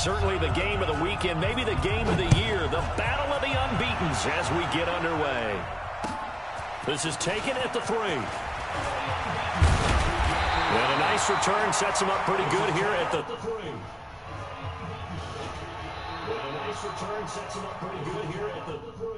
certainly the game of the weekend, maybe the game of the year, the battle of the unbeatens as we get underway. This is taken at the 3. And a nice return sets him up pretty good here at the 3. And a nice return sets him up pretty good here at the 3.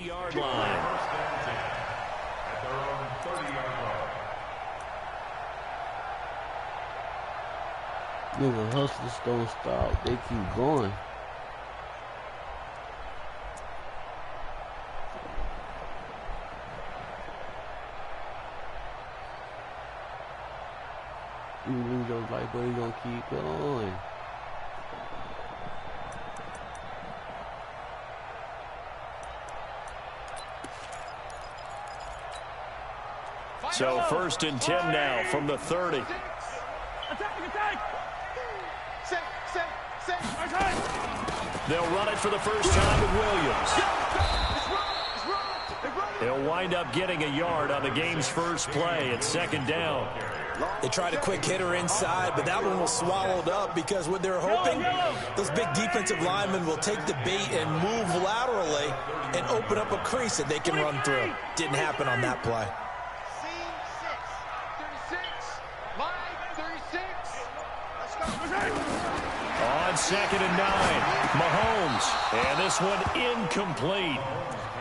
Yard line. At their own 30-yard line. Nigga, hustlers don't stop. They keep going. Even though like, but he gonna keep going. So 1st and 10 now from the 30. Attack! They'll run it for the first time with Williams. He'll wind up getting a yard on the game's first play at 2nd down. They tried a quick hitter inside, but that one was swallowed up because what they're hoping, those big defensive linemen will take the bait and move laterally and open up a crease that they can run through. Didn't happen on that play. On 2nd and 9, Mahomes. And this one incomplete.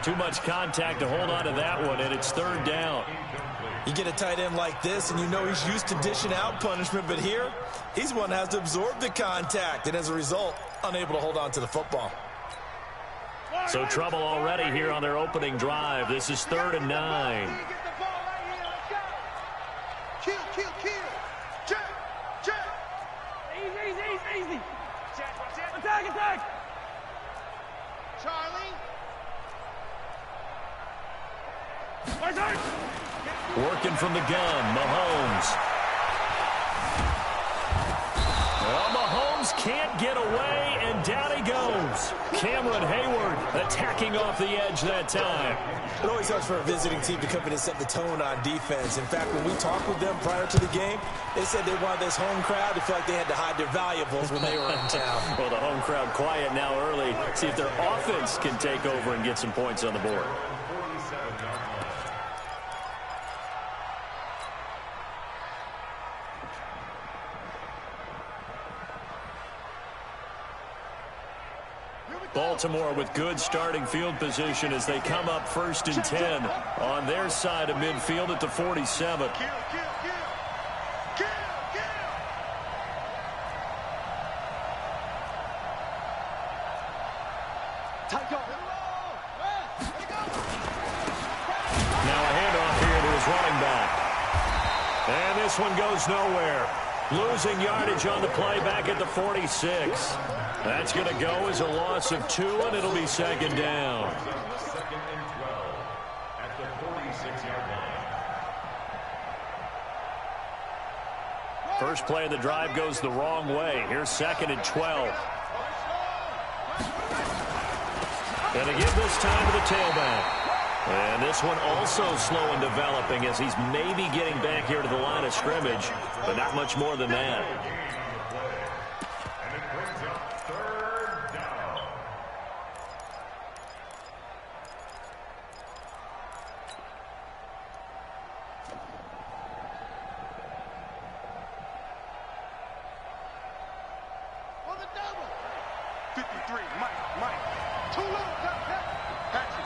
Too much contact to hold on to that one, and it's 3rd down. You get a tight end like this, and you know he's used to dishing out punishment, but here, he's one that has to absorb the contact, and as a result, unable to hold on to the football. So trouble already here on their opening drive. This is 3rd and 9. Easy. Attack. Charlie. Working from the gun, Mahomes. Well, Mahomes can't get away, and down he goes. Cameron Hayward attacking off the edge that time. It always helps for a visiting team to come in and set the tone on defense. In fact, when we talked with them prior to the game, they said they wanted this home crowd to feel like they had to hide their valuables when they were in town. Well, the home crowd quiet now early. See if their offense can take over and get some points on the board. Baltimore with good starting field position as they come up 1st and 10 on their side of midfield at the 47. Now a handoff here to his running back. And this one goes nowhere. Losing yardage on the play back at the 46. That's going to go as a loss of 2, and it'll be 2nd down. 2nd and 12 at the 46-yard line. First play of the drive goes the wrong way. Here's 2nd and 12. And they give this time to the tailback. And this one also slow in developing as he's maybe getting back here to the line of scrimmage, but not much more than that. And it brings up 3rd down. On the double. 53, Mike. Too low, Hatchet.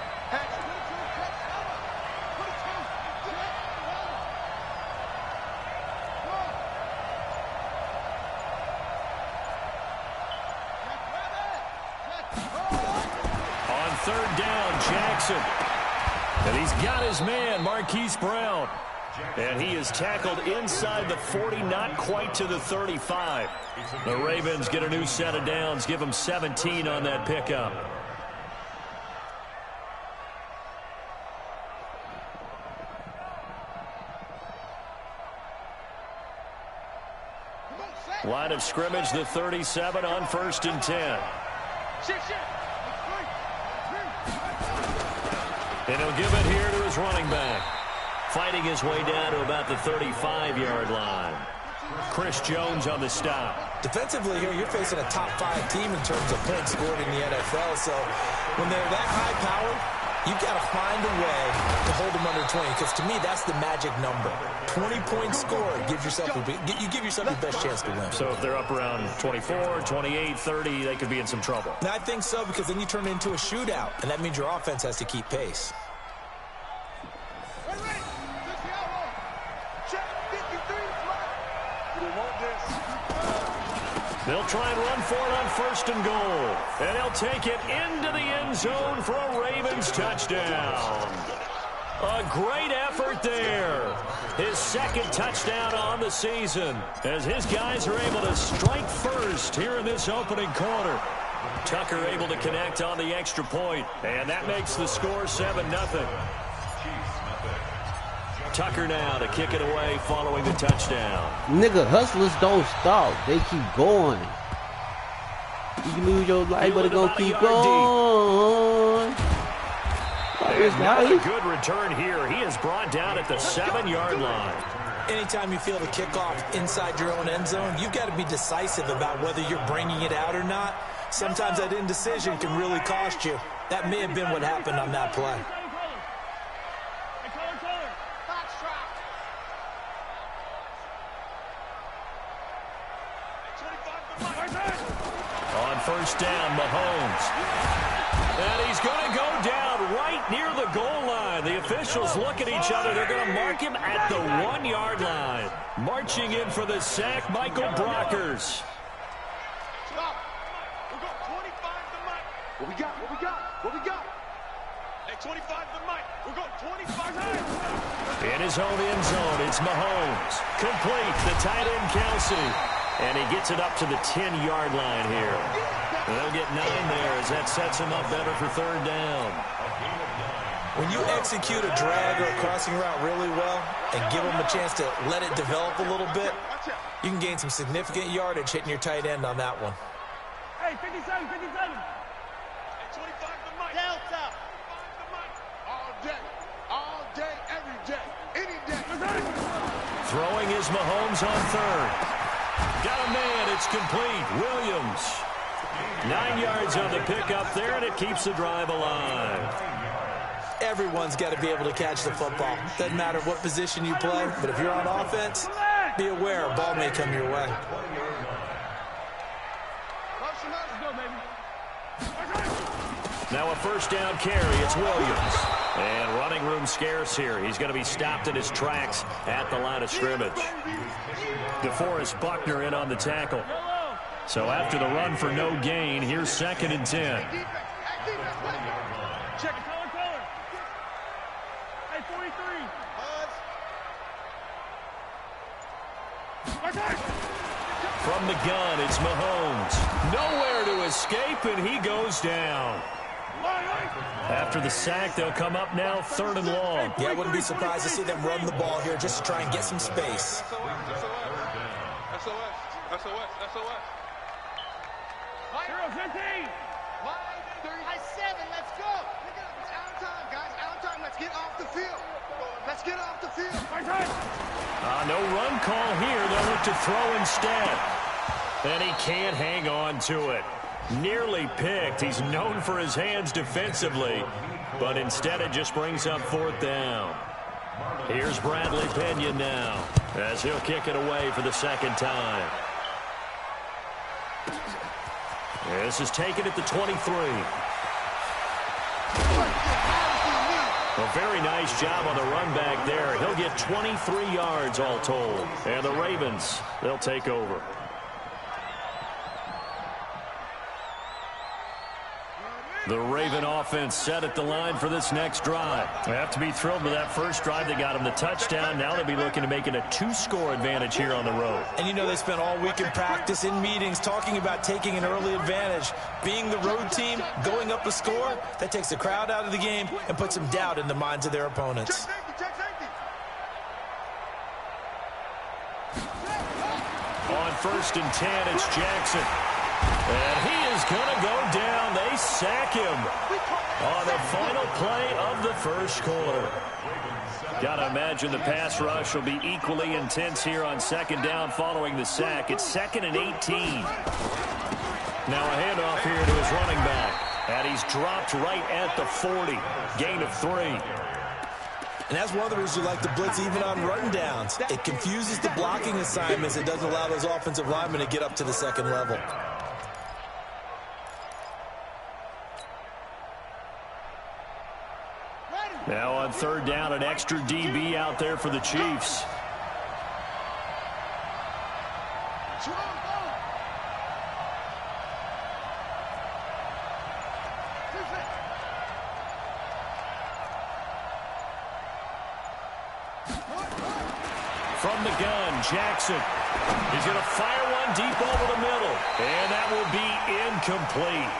On 3rd down, Jackson. And he's got his man, Marquise Brown. And he is tackled inside the 40, not quite to the 35. The Ravens get a new set of downs, give them 17 on that pickup. Line of scrimmage, the 37 on 1st and 10. And he'll give it here to his running back. Fighting his way down to about the 35-yard line. Chris Jones on the stop. Defensively here, you're facing a top 5 team in terms of points scored in the NFL. So when they're that high-powered, you've got to find a way to hold them under 20. Because to me, that's the magic number. 20 points scored, you give yourself your best chance to win. So if they're up around 24, 28, 30, they could be in some trouble. And I think so, because then you turn it into a shootout, and that means your offense has to keep pace. They'll try and run for it on 1st and goal. And they'll take it into the end zone for a Ravens touchdown. A great effort there. His 2nd touchdown on the season as his guys are able to strike first here in this opening quarter. Tucker able to connect on the extra point, and that makes the score 7-0. Tucker now to kick it away following the touchdown. Nigga, hustlers don't stop. They keep going. You can lose your life, but it's gonna keep going. Not a good return here. He is brought down at the 7-yard line. Anytime you feel the kickoff inside your own end zone, you've got to be decisive about whether you're bringing it out or not. Sometimes that indecision can really cost you. That may have been what happened on that play. On 1st down, Mahomes. And he's going to go down right near the goal line. The officials look at each other. They're going to mark him at the 1-yard line. Marching in for the sack, Michael Brockers. Stop. We're going 25 to Mike. What we got? What we got? What we got? Hey, 25 to Mike. We're going 25 to In his own end zone, it's Mahomes. Complete, the tight end Kelsey. And he gets it up to the 10-yard line here. And they'll get 9 there as that sets him up better for 3rd down. When you execute a drag or a crossing route really well and give them a chance to let it develop a little bit, you can gain some significant yardage hitting your tight end on that one. Hey, 57, 57. Hey, 25 to Mike. Delta. All day, every day, any day. Throwing is Mahomes on 3rd. Got a man, it's complete. Williams. 9 yards on the pickup there, and it keeps the drive alive. Everyone's got to be able to catch the football. Doesn't matter what position you play, but if you're on offense, be aware a ball may come your way. Now a 1st down carry, it's Williams. And running room scarce here. He's going to be stopped in his tracks at the line of scrimmage. DeForest Buckner in on the tackle. So after the run for no gain, here's 2nd and 10. Check it, color. Hey, 43. From the gun, it's Mahomes. Nowhere to escape, and he goes down. After the sack, they'll come up now 3rd and long. Yeah, I wouldn't be surprised to see them run the ball here just to try and get some space. SOS. Hero 15. I 7, let's go. It's out of time, guys. Out of time. Let's get off the field. No run call here. They'll look to throw instead. And he can't hang on to it. Nearly picked. He's known for his hands defensively, but instead it just brings up 4th down. Here's Bradley Pinion now as he'll kick it away for the 2nd time. This is taken at the 23. A very nice job on the run back there. He'll get 23 yards all told. And the Ravens, they'll take over. The Raven offense set at the line for this next drive. They have to be thrilled with that first drive. They got them the touchdown. Now they'll be looking to make it a 2-score advantage here on the road. And you know they spent all week in practice, in meetings, talking about taking an early advantage. Being the road team, going up a score, that takes the crowd out of the game and puts some doubt in the minds of their opponents. On 1st and 10, it's Jackson. And he is going to go down. They sack him on the final play of the first quarter. Got to imagine the pass rush will be equally intense here on 2nd down following the sack. It's 2nd and 18. Now a handoff here to his running back. And he's dropped right at the 40. Gain of 3. And that's one of the reasons you like to blitz even on run downs. It confuses the blocking assignments. It doesn't allow those offensive linemen to get up to the 2nd level. Now on 3rd down, an extra DB out there for the Chiefs. From the gun, Jackson. He's going to fire one deep over the middle. And that will be incomplete.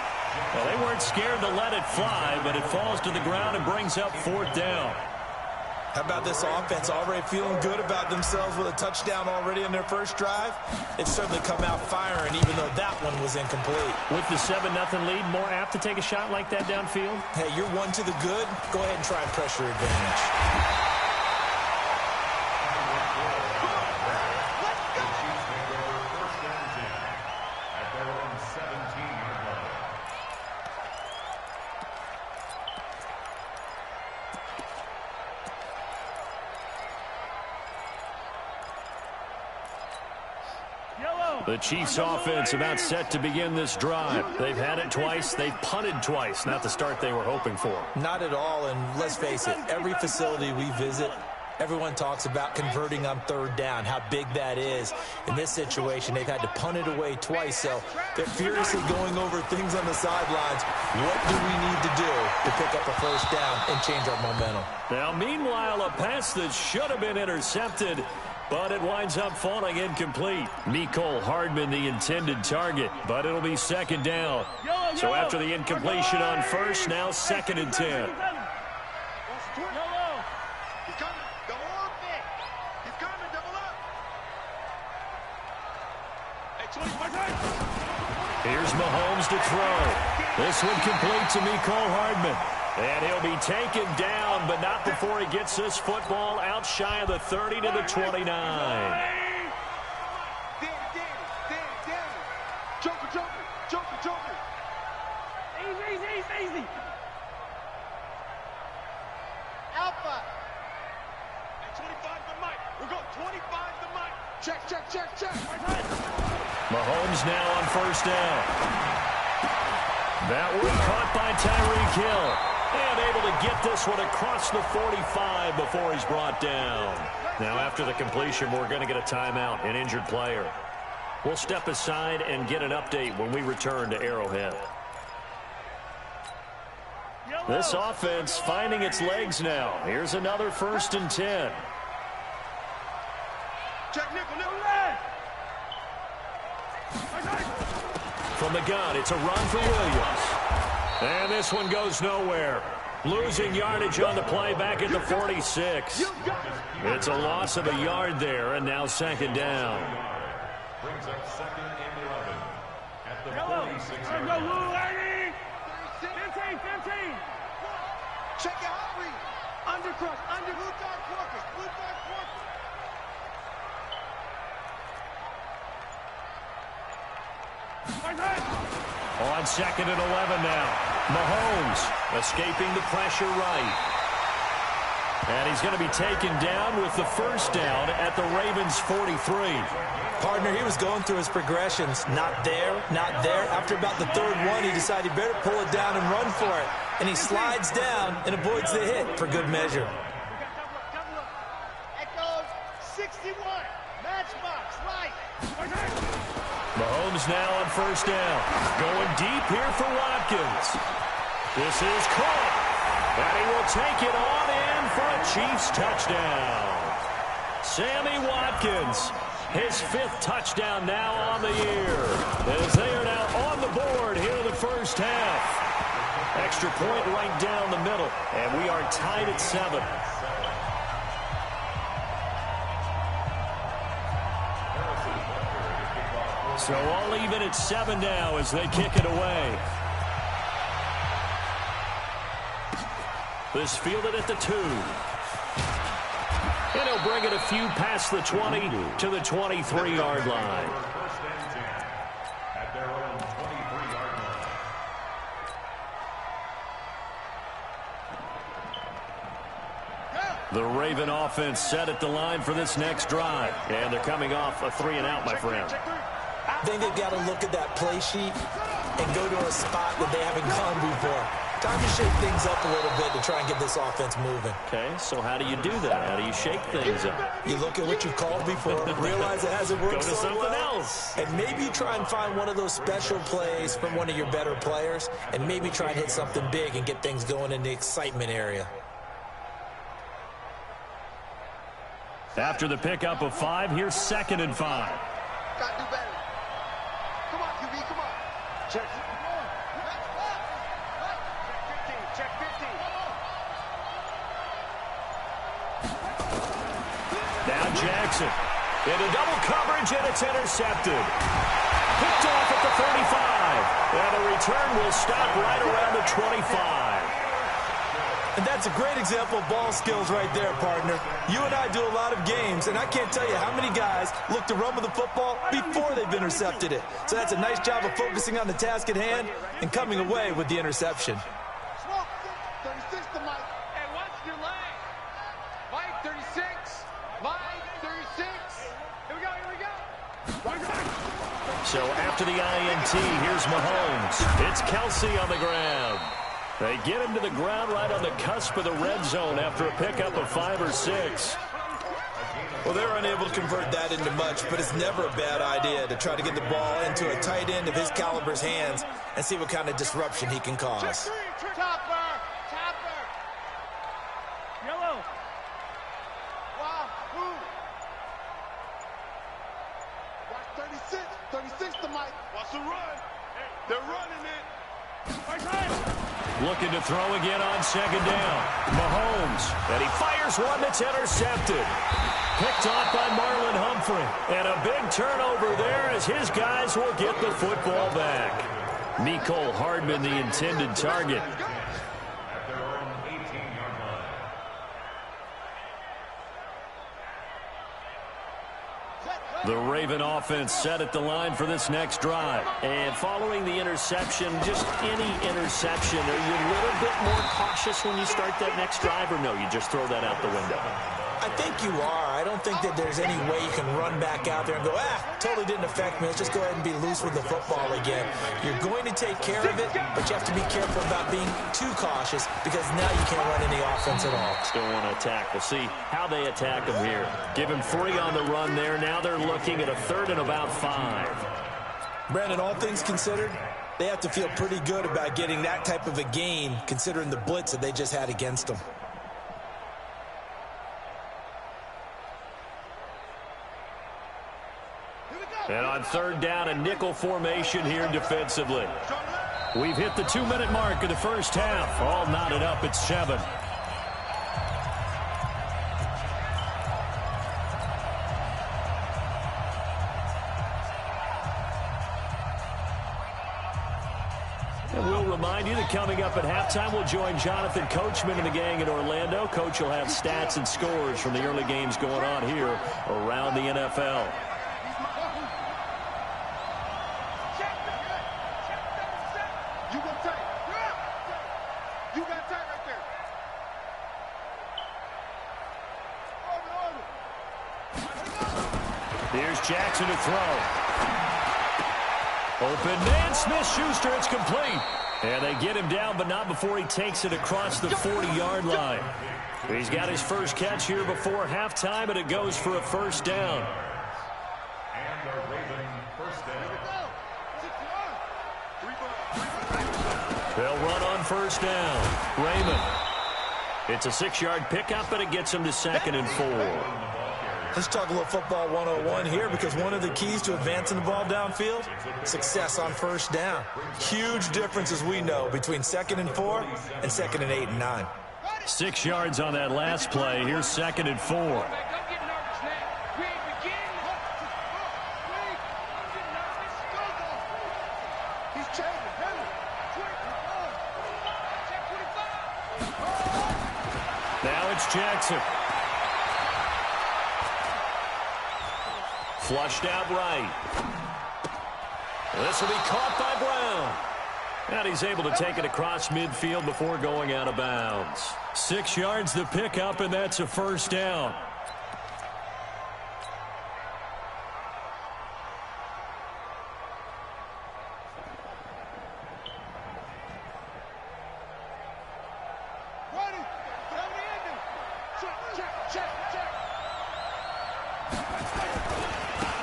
Well, they weren't scared to let it fly, but it falls to the ground and brings up 4th down. How about this offense already feeling good about themselves with a touchdown already in their first drive? They've certainly come out firing, even though that one was incomplete. With the 7-0 lead, more apt to take a shot like that downfield? Hey, you're one to the good. Go ahead and try and pressure advantage. The Chiefs offense about set to begin this drive. They've had it twice. They've punted twice. Not the start they were hoping for. Not at all, and let's face it, every facility we visit, everyone talks about converting on 3rd down, how big that is. In this situation, they've had to punt it away twice, so they're furiously going over things on the sidelines. What do we need to do to pick up a 1st down and change our momentum? Now, meanwhile, a pass that should have been intercepted, but it winds up falling incomplete. Mecole Hardman, the intended target, but it'll be 2nd down. So after the incompletion on 1st, now 2nd and 10. Here's Mahomes to throw. This one complete to Mecole Hardman. And he'll be taken down, but not before he gets this football out shy of the 30 to the 29. Joker. Easy. Alpha. At 25 the mic. We're going 25 the mic. Check. Mahomes now on 1st down. That one caught by Tyreek Hill. And able to get this one across the 45 before he's brought down. Now after the completion, we're going to get a timeout, an injured player. We'll step aside and get an update when we return to Arrowhead. This offense finding its legs now. Here's another 1st and 10. Check nickel. From the gun, it's a run for Williams. And this one goes nowhere. Losing yardage on the play back at the 46. It's a loss of a yard there, and now 2nd down. Brings up 2nd and 11 at the 46. Go, Lou, Ernie! 15. Check your hot read. Undercrush. Blue dog Quarkus. On 2nd and 11 now. Mahomes escaping the pressure right. And he's going to be taken down with the 1st down at the Ravens' 43. Partner, he was going through his progressions. Not there. After about the 3rd one, he decided he better pull it down and run for it. And he slides down and avoids the hit for good measure. Echoes 61. Matchbox right. Mahomes now on 1st down. Going deep here for Watkins. This is caught. And he will take it on in for a Chiefs touchdown. Sammy Watkins, his 5th touchdown now on the year, as they are now on the board here in the first half. Extra point right down the middle, and we are tied at 7. So all even at 7 now as they kick it away. This fielded at the 2. And he'll bring it a few past the 20 to the 23-yard line. At their own 23-yard line. The Raven offense set at the line for this next drive. And they're coming off a 3-and-out, my friend. I think they've got to look at that play sheet and go to a spot that they haven't gone before. Time to shake things up a little bit to try and get this offense moving. Okay, so how do you do that? How do you shake things up? You look at what you called before, realize it hasn't worked Go to so something well, else. and maybe try and find one of those special plays from one of your better players, and maybe try and hit something big and get things going in the excitement area. After the pickup of 5, here's 2nd and 5. Gotta do better. Come on, QB, come on. Check. Check 15. Now Jackson into double coverage, and it's intercepted. Picked off at the 35. And the return will stop right around the 25. And that's a great example of ball skills right there, partner. You and I do a lot of games, and I can't tell you how many guys look to run with the football before they've intercepted it. So that's a nice job of focusing on the task at hand and coming away with the interception. 36 to Mike. Hey, watch your leg. Mike, 36. Mike, 36. Here we go, here we go. So after the INT, here's Mahomes. It's Kelsey on the ground. They get him to the ground right on the cusp of the red zone after a pickup of 5 or 6. Well, they're unable to convert that into much, but it's never a bad idea to try to get the ball into a tight end of his caliber's hands and see what kind of disruption he can cause. Topper. Yellow. Wow. Woo. Watch 36. 36 to Mike. Watch the run. They're running it. Looking to throw again on 2nd down. Mahomes. And he fires one that's intercepted. Picked off by Marlon Humphrey. And a big turnover there as his guys will get the football back. Mecole Hardman, the intended target. At their own 18-yard line. The Raven offense set at the line for this next drive. And following the interception, just any interception, are you a little bit more cautious when you start that next drive, or no, you just throw that out the window? I think you are. I don't think that there's any way you can run back out there and go, totally didn't affect me. Let's just go ahead and be loose with the football again. You're going to take care of it, but you have to be careful about being too cautious because now you can't run any offense at all. Still want to attack. We'll see how they attack him here. Give him 3 on the run there. Now they're looking at a 3rd and about 5. Brandon, all things considered, they have to feel pretty good about getting that type of a gain considering the blitz that they just had against them. And on 3rd down, a nickel formation here defensively. We've hit the 2-minute mark of the first half. All knotted up at 7. And we'll remind you that coming up at halftime, we'll join Jonathan Coachman and the gang in Orlando. Coach will have stats and scores from the early games going on here around the NFL. Here's Jackson to throw. Open man, Smith-Schuster, it's complete. And they get him down, but not before he takes it across the 40-yard line. He's got his first catch here before halftime, and it goes for a 1st down. And a Raven 1st down. They'll run on first down. Raymond. It's a 6-yard pickup, but it gets him to 2nd and 4. Let's talk a little football 101 here, because one of the keys to advancing the ball downfield, success on first down. Huge difference, as we know, between 2nd and 4 and 2nd and 8 and 9. 6 yards on that last play. Here's 2nd and 4. Now it's Jackson. Flushed out right. This will be caught by Brown. And he's able to take it across midfield before going out of bounds. 6 yards the pickup, and that's a first down.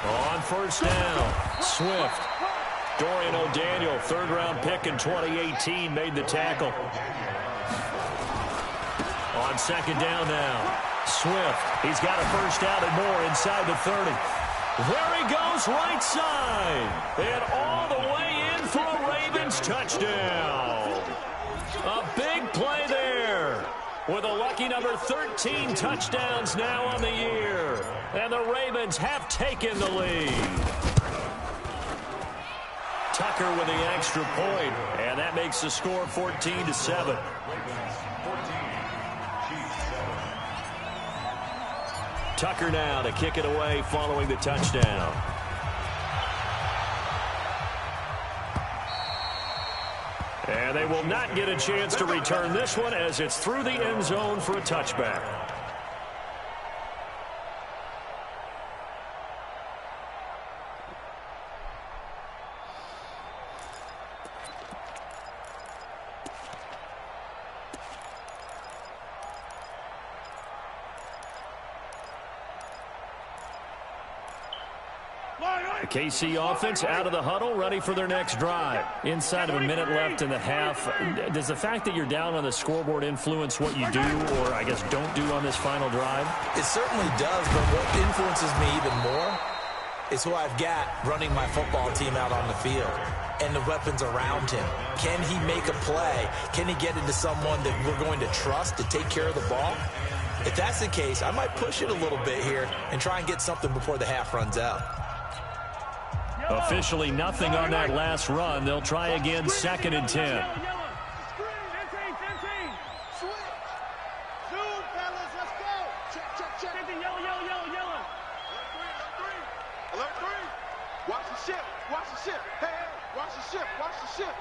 On first down, Swift. Dorian O'Daniel, 3rd-round pick in 2018, made the tackle. On 2nd down now, Swift. He's got a first down and more inside the 30. There he goes, right side. And all the way in for a Ravens touchdown. A big play there, with a lucky number 13 touchdowns now on the year. And the Ravens have taken the lead. Tucker with the extra point, and that makes the score 14-7. Tucker now to kick it away following the touchdown. And they will not get a chance to return this one, as it's through the end zone for a touchback. The KC offense out of the huddle, ready for their next drive. Inside of a minute left in the half, does the fact that you're down on the scoreboard influence what you do, or I guess don't do on this final drive? It certainly does, but what influences me even more is who I've got running my football team out on the field and the weapons around him. Can he make a play? Can he get into someone that we're going to trust to take care of the ball? If that's the case, I might push it a little bit here and try and get something before the half runs out. Officially nothing on that last run. They'll try again, 2nd and 10. Watch the ship. Watch the ship. Hey, watch the ship. Watch the ship.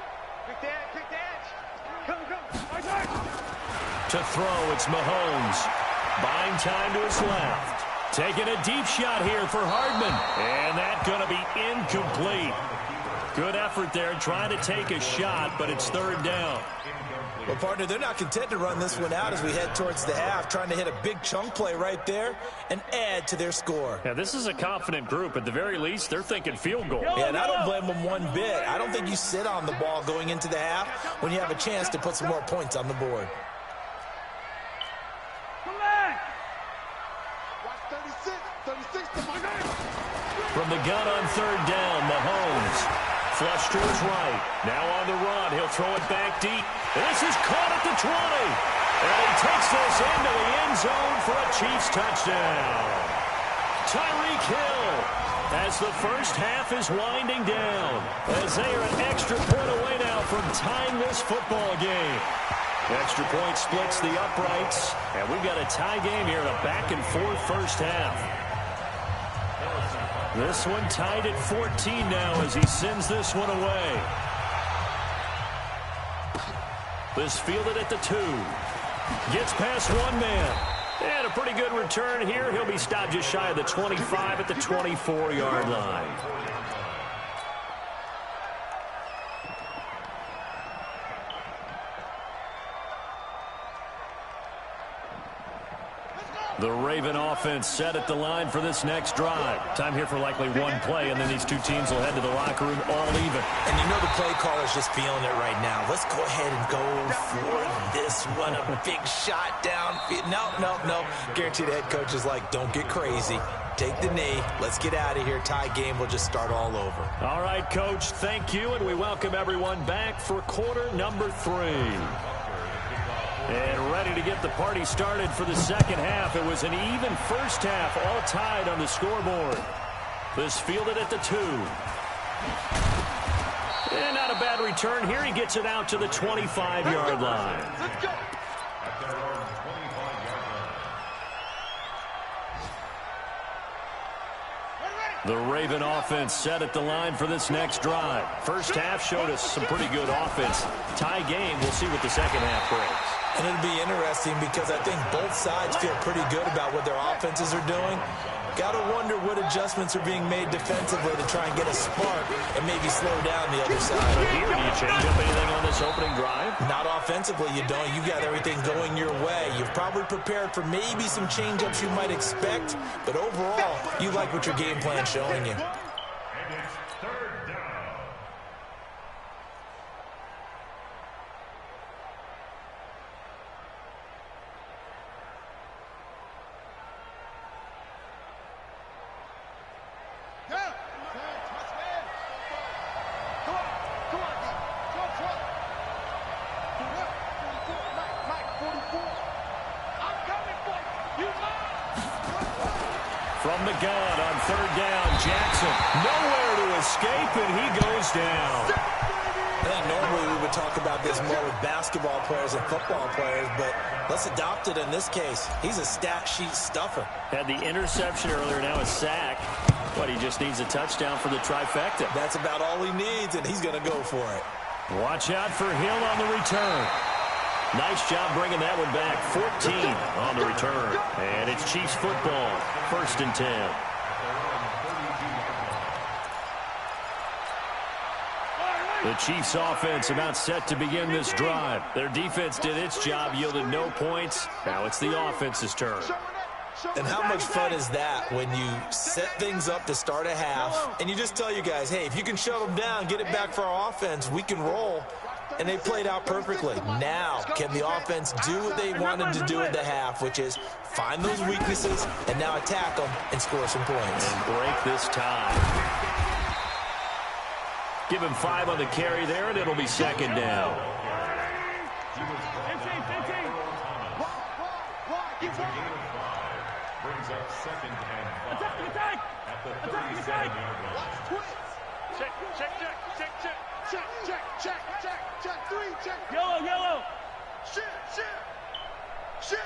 Quick dash. Come. To throw, it's Mahomes. Buying time to his left. Taking a deep shot here for Hardman. And that's going to be incomplete. Good effort there, trying to take a shot, but it's 3rd down. Well, partner, they're not content to run this one out as we head towards the half, trying to hit a big chunk play right there and add to their score. Yeah, this is a confident group. At the very least, they're thinking field goal. Yeah, and I don't blame them one bit. I don't think you sit on the ball going into the half when you have a chance to put some more points on the board. From the gun on 3rd down, Mahomes. Flush to his right. Now on the run. He'll throw it back deep. This is caught at the 20. And he takes this into the end zone for a Chiefs touchdown. Tyreek Hill, as the first half is winding down, as they are an extra point away now from tying this football game. Extra point splits the uprights, and we've got a tie game here in a back-and-forth first half. This one tied at 14 now as he sends this one away. This fielded at the 2. Gets past one man. And a pretty good return here. He'll be stopped just shy of the 25 at the 24-yard line. The Raven offense set at the line for this next drive. Time here for likely one play, and then these two teams will head to the locker room all even. And you know the play caller's just feeling it right now. Let's go ahead and go for this one. A big shot down. No. Guaranteed the head coach is like, don't get crazy. Take the knee. Let's get out of here. Tie game will just start all over. All right, Coach, thank you, and we welcome everyone back for quarter number 3. And ready to get the party started for the second half. It was an even first half, all tied on the scoreboard. This fielded at the 2. And not a bad return here. He gets it out to the 25-yard line. Let's go. The Raven offense set at the line for this next drive. First half showed us some pretty good offense. Tie game, we'll see what the second half brings. And it'll be interesting because I think both sides feel pretty good about what their offenses are doing. Got to wonder what adjustments are being made defensively to try and get a spark and maybe slow down the other side. Here, do you change up anything on this opening drive? Not offensively, you don't. You got everything going your way. You've probably prepared for maybe some change-ups you might expect, but overall, you like what your game plan's showing you. From the gun on third down, Jackson nowhere to escape, and he goes down. I think normally we would talk about this more with basketball players and football players, but let's adopt it in this case. He's a stat sheet stuffer. Had the interception earlier, now a sack. But he just needs a touchdown for the trifecta. That's about all he needs, and he's going to go for it. Watch out for Hill on the return. Nice job bringing that one back. 14 on the return. And it's Chiefs football. 1st and 10. The Chiefs offense about set to begin this drive. Their defense did its job, yielded no points. Now it's the offense's turn. And how much fun is that when you set things up to start a half and you just tell you guys, hey, if you can shut them down, get it back for our offense, we can roll. And they played out perfectly. Now, can the offense do what they wanted to do at the half, which is find those weaknesses and now attack them and score some points. And break this tie. Give him 5 on the carry there, and it'll be second down. Brings up 2nd and 5 at the 37-yard line. Check, 3, check. Yellow. Shit.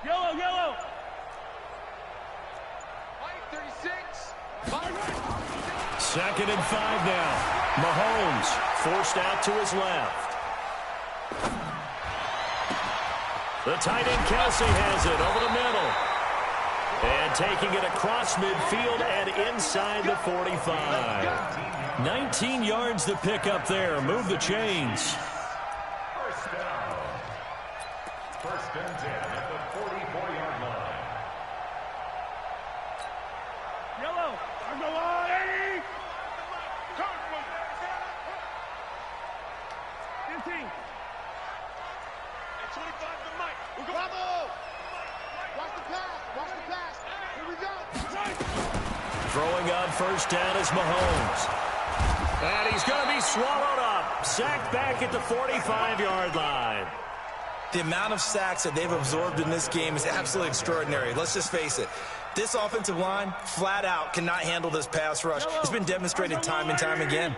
Yellow. Mike, 36. 2nd and 5 now. Mahomes forced out to his left. The tight end Kelsey has it over the middle. And taking it across midfield and inside the 45. 19 yards to pick up there. Move the chains. First down. 1st and 10 at the 44-yard line. Yellow. On the line. 15. And 25 to Mike. We're going. Bravo. Watch the pass. Here we go. Throwing on first down is Mahomes. And he's going to be swallowed up. Sacked back at the 45-yard line. The amount of sacks that they've absorbed in this game is absolutely extraordinary. Let's just face it. This offensive line, flat out, cannot handle this pass rush. It's been demonstrated time and time again.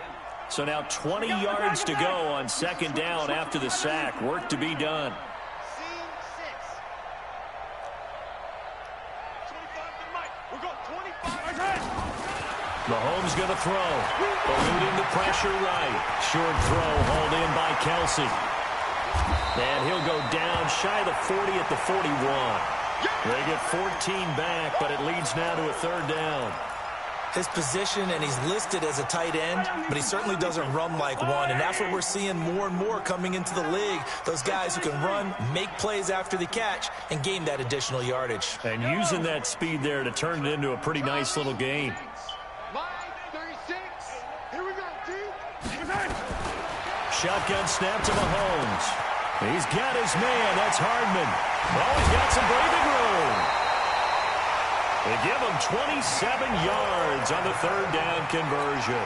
So now 20 yards to go on 2nd down after the sack. Work to be done. Mahomes going to throw. Eluding the pressure right. Short throw hauled in by Kelsey. And he'll go down shy of the 40 at the 41. They get 14 back, but it leads now to a 3rd down. his position, and he's listed as a tight end, but he certainly doesn't run like one, and that's what we're seeing more and more coming into the league. Those guys who can run, make plays after the catch, and gain that additional yardage. And using that speed there to turn it into a pretty nice little game. Shotgun snap to Mahomes. He's got his man. That's Hardman. Oh, he's got some breathing room. They give him 27 yards on the third down conversion.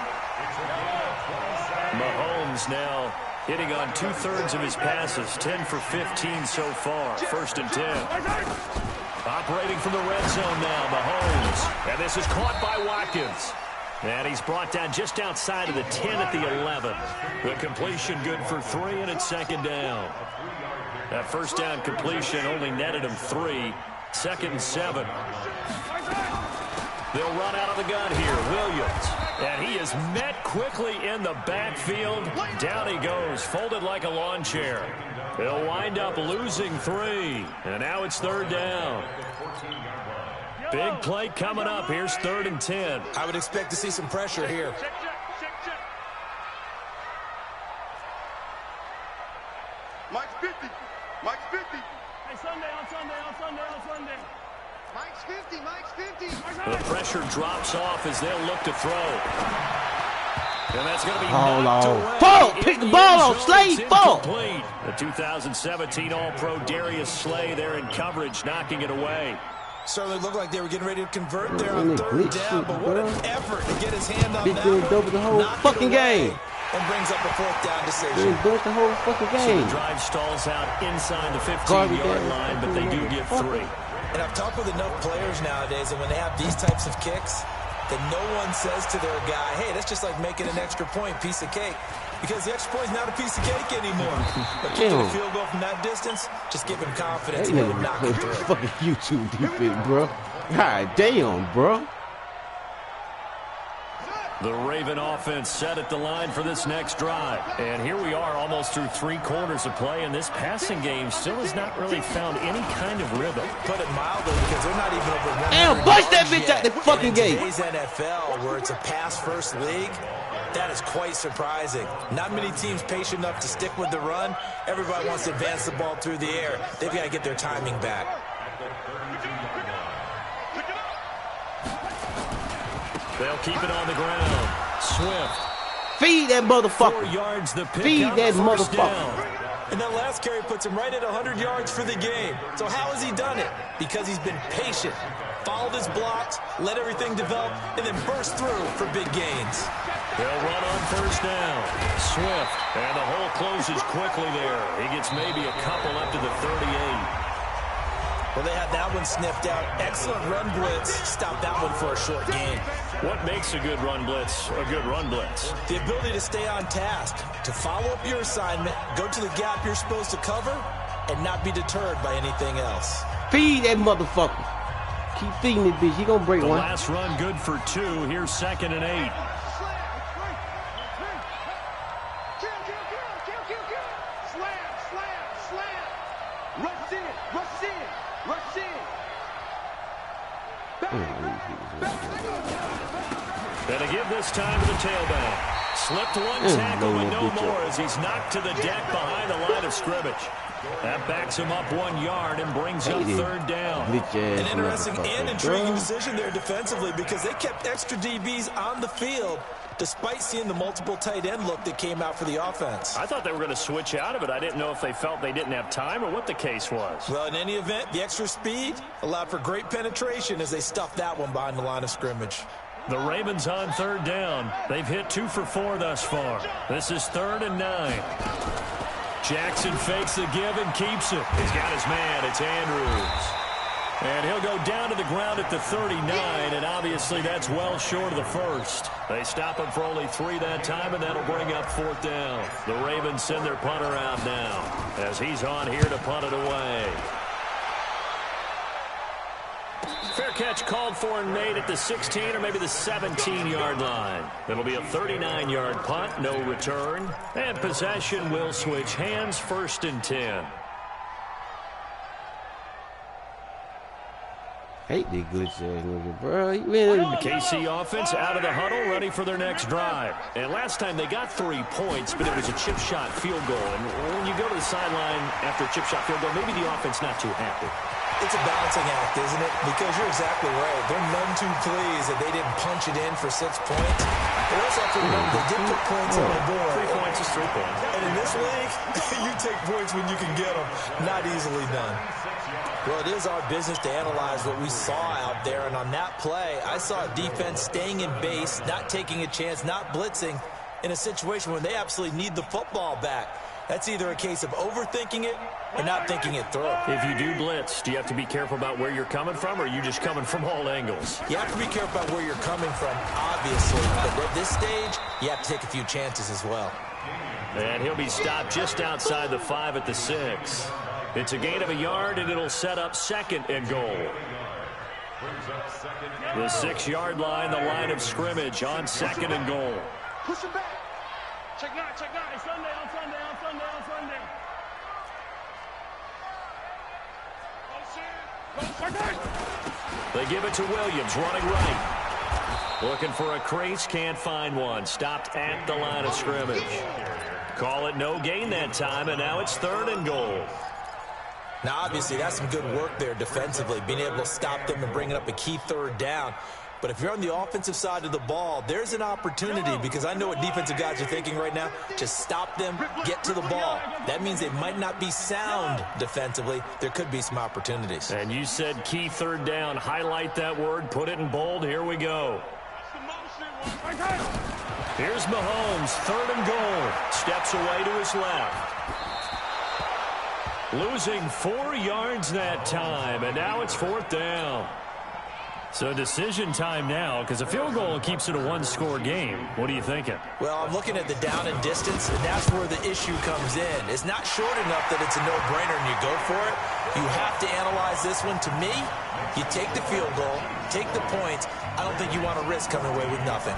Mahomes now hitting on 2/3 of his passes, 10 for 15 so far. 1st and 10. Operating from the red zone now, Mahomes. And this is caught by Watkins. And he's brought down just outside of the 10 at the 11. The completion good for 3, and it's 2nd down. That 1st down completion only netted him 3. 2nd and 7. They'll run out of the gun here. Williams. And he is met quickly in the backfield. Down he goes, folded like a lawn chair. They'll wind up losing 3. And now it's 3rd down. Big play coming up. Here's 3rd and 10. I would expect to see some pressure here. Mike's 50. Mike's 50. Hey, Sunday. Mike's 50. The pressure drops off as they'll look to throw. And that's going to be Hold knocked on. away. Fall! Pick the ball off. Slade, It's fall! incomplete. The 2017 All-Pro Darius Slay there in coverage, knocking it away. Certainly looked like they were getting ready to convert there Man, on they 3rd glitched down, it, but what an bro. effort to get his hand on Big that man one. doubled the whole Knocked it fucking away, game. and brings up a 4th down They decision. built the whole fucking So the game. drive stalls out inside the Garbage 15-yard ass line, but they do get 3. And I've talked with enough players nowadays, and when they have these types of kicks, that no one says to their guy, hey, that's just like making an extra point, piece of cake. Because the extra point is not a piece of cake anymore. But kicking a field goal from that distance, just give him confidence That and let him nigga knock it through. fucking YouTube defense, bro. God damn, bro. The Raven offense set at the line for this next drive. And here we are almost through 3 quarters of play, and this passing game still has not really found any kind of rhythm. Put it mildly, because they're not even over 100 Damn, bust that yards bitch yet. out the fucking And game. in today's NFL, where it's a pass-first league, that is quite surprising. Not many teams patient enough to stick with the run. Everybody wants to advance the ball through the air. They've got to get their timing back. They'll keep it on the ground. Swift. Feed that 4 motherfucker. yards the pick Feed up, that 1st motherfucker. down. And that last carry puts him right at 100 yards for the game. So how has he done it? Because he's been patient, followed his blocks, let everything develop, and then burst through for big gains. They'll run on 1st down. Swift. And the hole closes quickly there. He gets maybe a couple up to the 38. Well, they had that one sniffed out. Excellent run blitz. Stop that one for a short gain. What makes a good run blitz a good run blitz? The ability to stay on task, to follow up your assignment, go to the gap you're supposed to cover, and not be deterred by anything else. Feed that motherfucker. Keep feeding this bitch. He gonna break The one. last run good for 2. Here's 2nd and 8. Slam. Rush in. Gonna give this time to the tailback. Slipped one tackle, but no more as he's knocked to the deck behind the line of scrimmage. That backs him up 1 yard and brings up 3rd down. An interesting and intriguing decision there defensively, because they kept extra DBs on the field despite seeing the multiple tight end look that came out for the offense. I thought they were going to switch out of it. I didn't know if they felt they didn't have time or what the case was. Well, in any event, the extra speed allowed for great penetration as they stuffed that one behind the line of scrimmage. The Ravens on 3rd down. They've hit 2 for 4 thus far. This is 3rd and 9. Jackson fakes the give and keeps it. He's got his man. It's Andrews. And he'll go down to the ground at the 39, and obviously that's well short of the first. They stop him for only 3 that time, and that'll bring up 4th down. The Ravens send their punter out now as he's on here to punt it away. Fair catch called for and made at the 16 or maybe the 17-yard line. It'll be a 39-yard punt, no return. And possession will switch hands, 1st and 10. Hate the glitch ass nigga, bro. You really... The KC offense out of the huddle, ready for their next drive. And last time they got 3 points, but it was a chip shot field goal. And when you go to the sideline after a chip shot field goal, maybe the offense not too happy. It's a balancing act, isn't it? Because you're exactly right. They're none too pleased that they didn't punch it in for 6 points. They also have to remember they did put points on the board. 3 points is 3 points. And in this league, you take points when you can get them. Not easily done. Well, it is our business to analyze what we saw out there. And on that play, I saw a defense staying in base, not taking a chance, not blitzing in a situation where they absolutely need the football back. That's either a case of overthinking it or not thinking it through. If you do blitz, do you have to be careful about where you're coming from, or are you just coming from all angles? You have to be careful about where you're coming from, obviously. But at this stage, you have to take a few chances as well. And he'll be stopped just outside the 5 at the 6. It's a gain of a yard, and it'll set up 2nd and goal. The 6-yard line, the line of scrimmage on 2nd and goal. Push him back. Check 9, check 9. Sunday, on Sunday, on Sunday, on Sunday. They give it to Williams, running right. Looking for a crease, can't find one. Stopped at the line of scrimmage. Call it no gain that time, and now it's 3rd and goal. Now, obviously, that's some good work there defensively, being able to stop them and bringing up a key 3rd down. But if you're on the offensive side of the ball, there's an opportunity, because I know what defensive guys are thinking right now. Just stop them, get to the ball. That means they might not be sound defensively. There could be some opportunities. And you said key 3rd down. Highlight that word, put it in bold. Here we go. Here's Mahomes, 3rd and goal. Steps away to his left. Losing 4 yards that time, and now it's 4th down. So decision time now, because a field goal keeps it a 1-score game. What are you thinking? Well, I'm looking at the down and distance, and that's where the issue comes in. It's not short enough that it's a no-brainer and you go for it. You have to analyze this one. To me, you take the field goal, take the points. I don't think you want to risk coming away with nothing.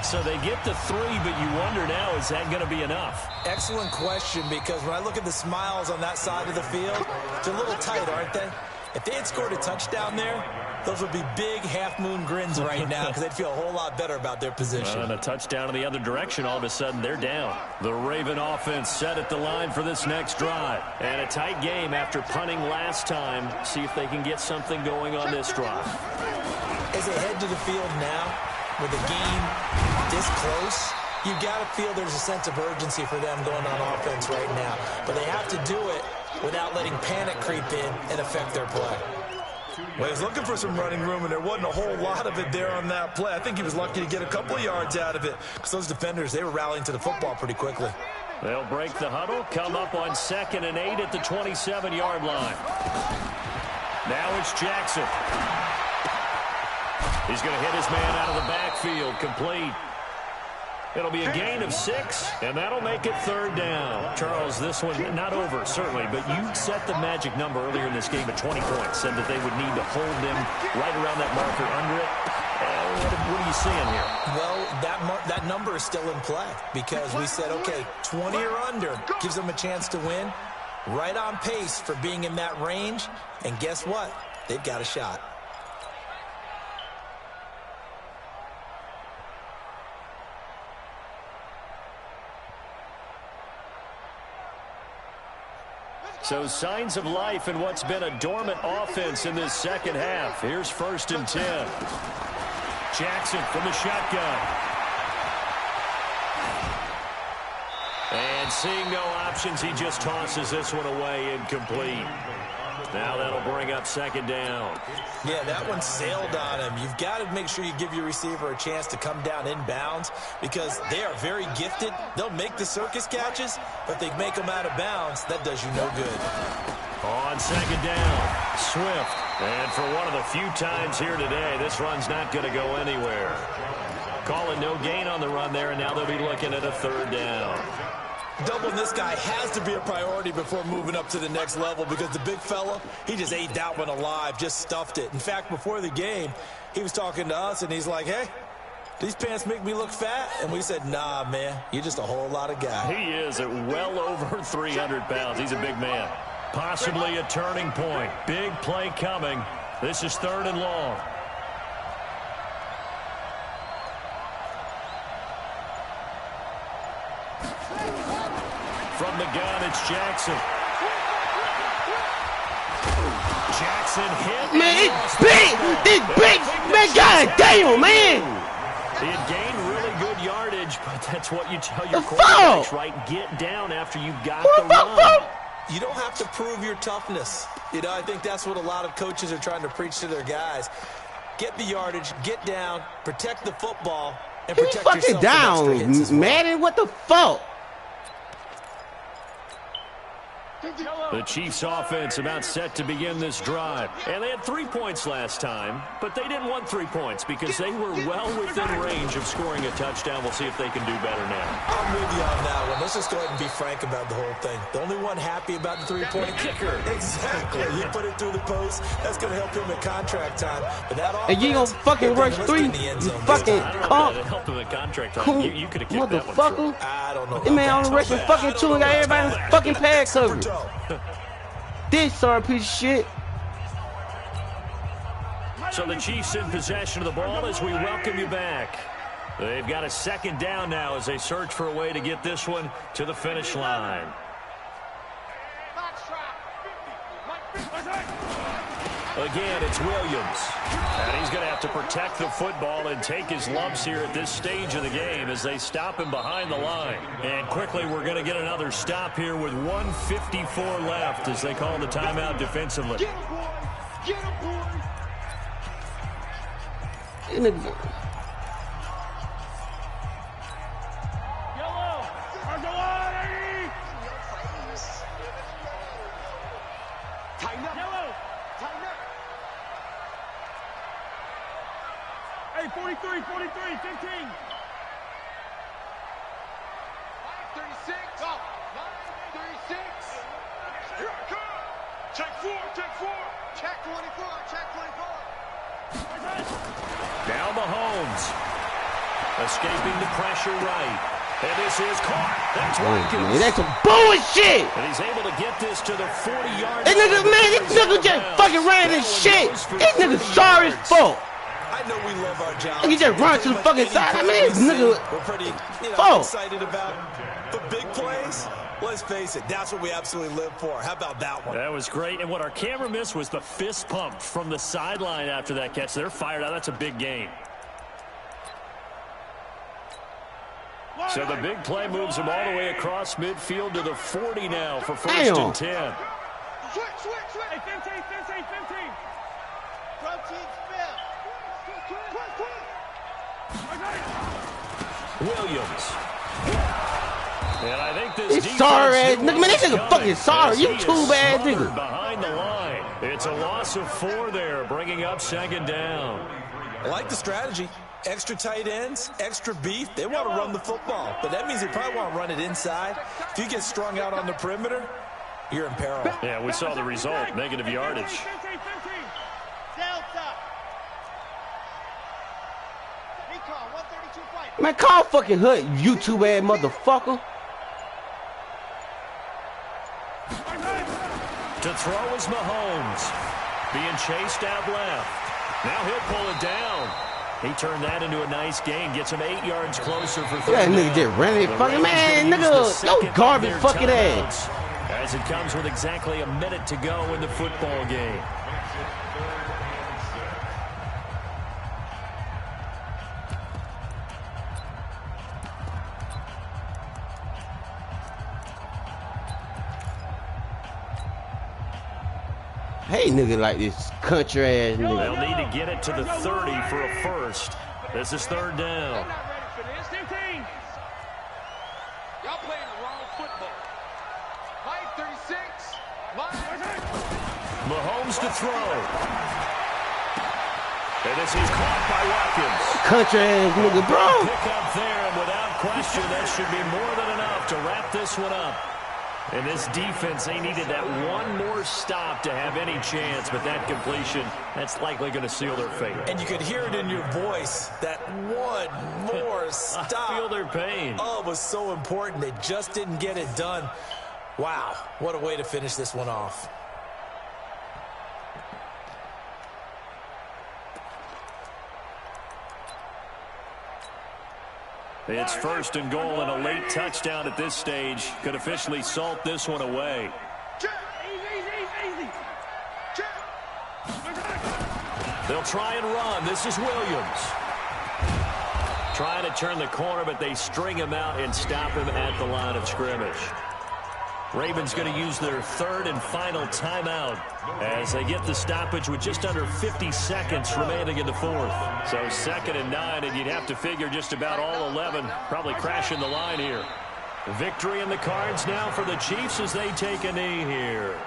So they get the 3, but you wonder now, is that going to be enough? Excellent question, because when I look at the smiles on that side of the field, they're a little tight, aren't they? If they had scored a touchdown there, those would be big half-moon grins right now, because they'd feel a whole lot better about their position. And a touchdown in the other direction, all of a sudden they're down. The Raven offense set at the line for this next drive. And a tight game after punting last time. See if they can get something going on this drive. As they head to the field now, with the game this close, you've got to feel there's a sense of urgency for them going on offense right now. But they have to do it without letting panic creep in and affect their play. Well, he was looking for some running room, and there wasn't a whole lot of it there on that play. I think he was lucky to get a couple of yards out of it, because those defenders, they were rallying to the football pretty quickly. They'll break the huddle, come up on 2nd and 8 at the 27-yard line. Now it's Jackson. He's going to hit his man out of the backfield, complete. It'll be a gain of 6, and that'll make it 3rd down. Charles, this one not over, certainly, but you set the magic number earlier in this game at 20 points, said that they would need to hold them right around that marker under it. What are you seeing here? Well, that number is still in play, because we said, okay, 20 or under gives them a chance to win. Right on pace for being in that range, and guess what? They've got a shot. So signs of life in what's been a dormant offense in this second half. Here's 1st and 10. Jackson from the shotgun. And seeing no options, he just tosses this one away, incomplete. Now that'll bring up 2nd down. Yeah, that one sailed on him. You've got to make sure you give your receiver a chance to come down inbounds, because they are very gifted. They'll make the circus catches, but they make them out of bounds. That does you no good. On 2nd down, Swift. And for one of the few times here today, this run's not going to go anywhere. Calling no gain on the run there, and now they'll be looking at a 3rd down. Doubling this guy has to be a priority before moving up to the next level, because the big fella, he just ate that one alive, just stuffed it. In fact, before the game, he was talking to us, and he's like, hey, these pants make me look fat? And we said, nah, man, you're just a whole lot of guy. He is at well over 300 pounds. He's a big man. Possibly a turning point. Big play coming. This is 3rd and long. From the gun, it's Jackson. Jackson hit. Man, it's big. It's big. Man, god damn, man. He had gained really good yardage, but that's what you tell your The quarterbacks, foul. right? Get down after you've got What the the run. fuck? You don't have to prove your toughness. You know, I think that's what a lot of coaches are trying to preach to their guys. Get the yardage, get down, protect the football, and He protect fucking yourself from extra hits as down, well. Madden. What the fuck? The Chiefs offense about set to begin this drive. And they had 3 points last time, but they didn't want 3 points because they were well within range of scoring a touchdown. We'll see if they can do better now. I'm with you on that one. Let's just go ahead and be frank about the whole thing. The only one happy about the three-point kicker. Exactly. You put it through the post. That's going to help him at contract time. But that And you ain't gonna fucking rush 3? You fucking I don't know cunt. if that helped him at contract time. Cool. You could have kicked that one. Motherfucker. I don't know. This man only rushing fucking 2 and got everybody in his fucking pad covered. This sorry piece of shit. So the Chiefs in possession of the ball as we welcome you back. They've got a 2nd down now as they search for a way to get this one to the finish line. Again, it's Williams. And he's going to have to protect the football and take his lumps here at this stage of the game as they stop him behind the line. And quickly, we're going to get another stop here with 1:54 left as they call the timeout defensively. Get him, boy! Get him, boy! Yellow! Argelati! Tighten up! Yellow! Tighten up! Hey, 43, 43, 15! 36! Go! 36! Here I come! Check 4, check 4! Check 24, check 24! Now Mahomes. Escaping the pressure right. And this is caught. That's Watkins. Man, that's some bullshit. And he's able to get this to the 40-yard line. This nigga, man, this nigga just fucking ran this shit. This nigga sorry as fuck. I know we love our job. He just run to the fucking side. I mean, this nigga. We're pretty Fuck. excited about the big plays. Let's face it, that's what we absolutely live for. How about that one? That was great. And what our camera missed was the fist pump from the sideline after that catch. They're fired out. That's a big gain. So the big play moves them all the way across midfield to the 40 now for 1st and 10. Switch, switch, switch! Hey, 15, 15, 15! Protein spell! Williams. And I think this He's sorry ass defense nigga. Man, this nigga fucking sorry. You too bad nigga. Behind the line. It's a loss of 4 there, bringing up 2nd down. I like the strategy. Extra tight ends, extra beef. They want to run the football, but that means they probably want to run it inside. If you get strung out on the perimeter, you're in peril. Yeah, we saw the result. Negative yardage. 15, 15, 15! Delta! Recon, 132 fight! Man, call fucking Hut, YouTube ass motherfucker. To throw is Mahomes. Being chased out left. Now he'll pull it down. He turned that into a nice gain. Gets him 8 yards closer for 3rd That nigga down. just ran it The fucking Rams man, gonna use the nigga. second No of garbage their fucking timeouts ass. as it comes with exactly a minute to go in the football game. Hey, nigga, like this country ass They'll nigga. need to get it to the 30 for a first. This is 3rd down. They're not ready for this. 15! Y'all playing the wrong football. Line 36. Mahomes to throw. And this is caught by Watkins. Country ass nigga, bro. Pick up there, and without question, that should be more than enough to wrap this one up. And this defense, they needed that one more stop to have any chance, but that completion, that's likely going to seal their fate. And you could hear it in your voice, that one more stop. I feel their pain. Oh, it was so important. They just didn't get it done. Wow, what a way to finish this one off. It's 1st and goal, and a late touchdown at this stage could officially salt this one away. They'll try and run. This is Williams. Trying to turn the corner, but they string him out and stop him at the line of scrimmage. Ravens going to use their 3rd and final timeout as they get the stoppage with just under 50 seconds remaining in the 4th. So 2nd and 9, and you'd have to figure just about all 11 probably crashing the line here. Victory in the cards now for the Chiefs as they take a knee here.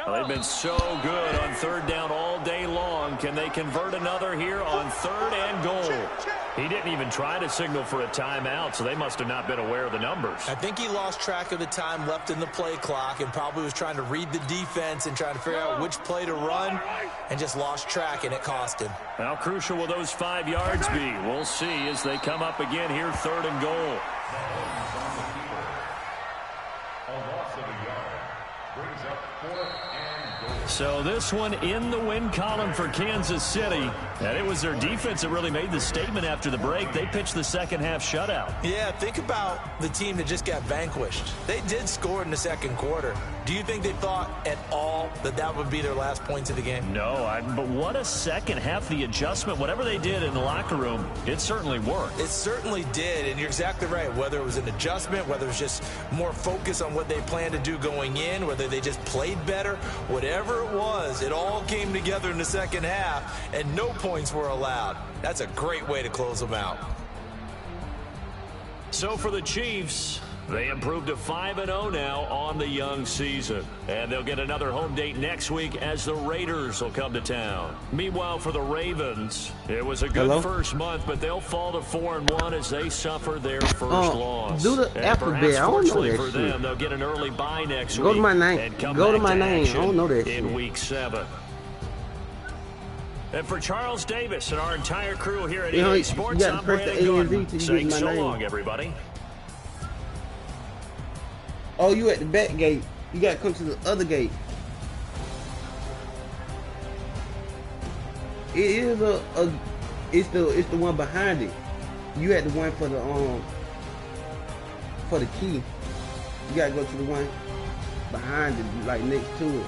Well, they've been so good on 3rd down all day long. Can they convert another here on 3rd and goal? He didn't even try to signal for a timeout, so they must have not been aware of the numbers. I think he lost track of the time left in the play clock and probably was trying to read the defense and trying to figure out which play to run and just lost track, and it cost him. How crucial will those 5 yards be? We'll see as they come up again here, 3rd and goal. So this one in the win column for Kansas City. And it was their defense that really made the statement after the break. They pitched the second half shutout. Yeah, think about the team that just got vanquished. They did score in the 2nd quarter. Do you think they thought at all that that would be their last points of the game? No, but what a second half. The adjustment, whatever they did in the locker room, it certainly worked. It certainly did, and you're exactly right. Whether it was an adjustment, whether it was just more focus on what they planned to do going in, whether they just played better, whatever it was, it all came together in the second half, and no points were allowed. That's a great way to close them out. So for the Chiefs, they improved to 5-0 now on the young season. And they'll get another home date next week as the Raiders will come to town. Meanwhile, for the Ravens, it was a good first month, but they'll fall to 4-1 as they suffer their first loss. Do the alphabet. I don't know that for shit. them, they'll get an early bye next week. Go to my name. And come Go to back my name. I action don't know that in shit. Week 7. And for Charles Davis and our entire crew here at You know, EA you Sports, gotta I'm press the Brandon A and Z Gordon till you saying get my so name. long, everybody. Oh, you at the back gate. You gotta come to the other gate. It is it's the one behind it. You had the one for the key. You gotta go to the one behind it, like next to it.